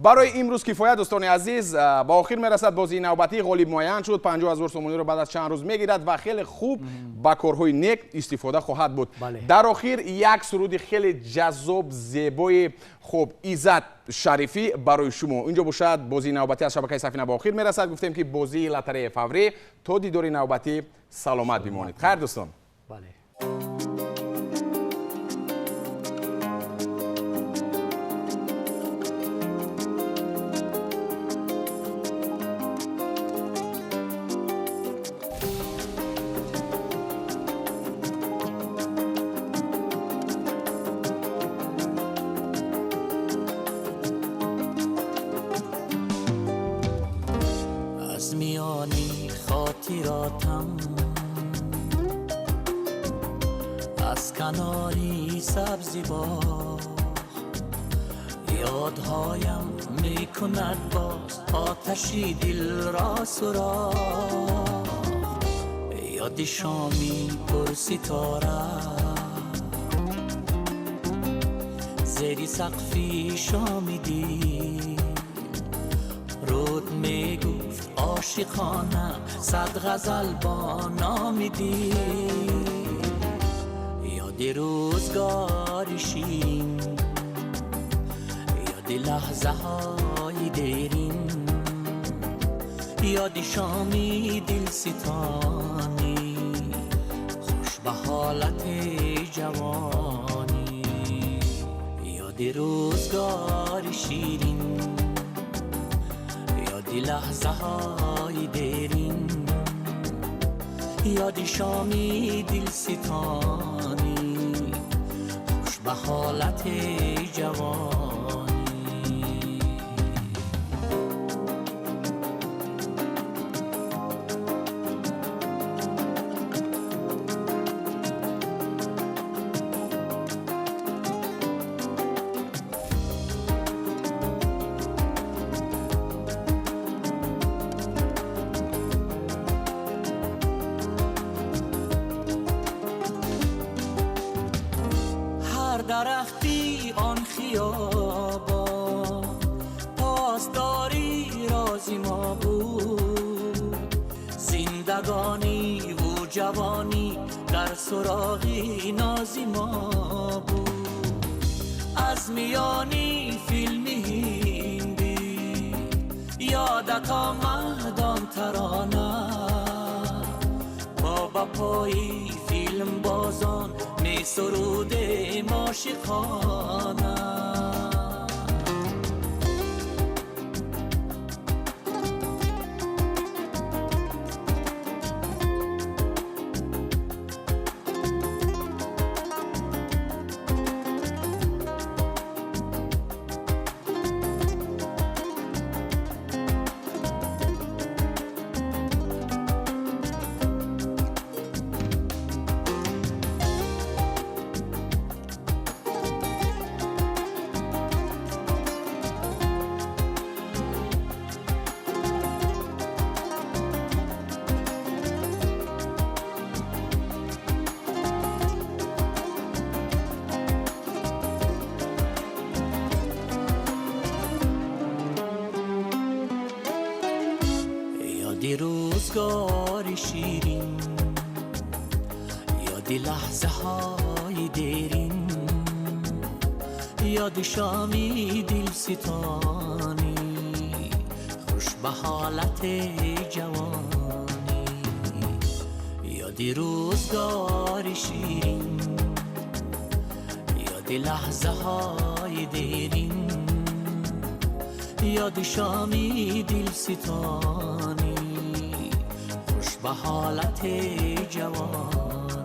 برای امروز کفایت دوستان عزیز. با آخر میرسد بازی نوبتی. غالب معین شد. 50,000 تومانی رو بعد از چند روز میگیرد و خیلی خوب با کارهای نیک استفاده خواهد بود. در آخر یک سرود خیلی جذاب زیبای خوب ازت شریفی برای شما. اینجا باشد بازی نوبتی از شبکه سفینه با آخر میرسد. گفتیم که بازی لاتاری فوری تا دیدار نوبتی سلامت بمانید. خیر دوستان. از میانی خاطراتم، از کناری سبزی باغ، یادهایم میکند باز آتشی دل را سوراخ. یاد شامی پر ستاره زیر سقفی شامیدی، رود میگفت عاشقانه صد غزل با نامیدی. یاد روزگار شیرین، یاد لحظه های دیرین، یاد شامی دل ستانی خوش به حالت جوانی. یاد روزگار شیرین، یاد لحظه های دیرین، یاد شامی دل ستانی خوش به حالت جوانی. درختی آن خیابان پاسداری رازی ما بود، زندگانی و جوانی در سراغی نازی ما بود. از میانی فیلمی هندی یادت آمد آن ترانه، با پایی فیلم بازان می سروده عاشقانه. یاد روزگار شیرین، یاد لحظه های دیرین، یاد شامی دل ستانی خوش به حالت جوانی. یاد روزگار شیرین، یاد لحظه های دیرین، یاد شامی دل ستانی خوش به حالت جوانی.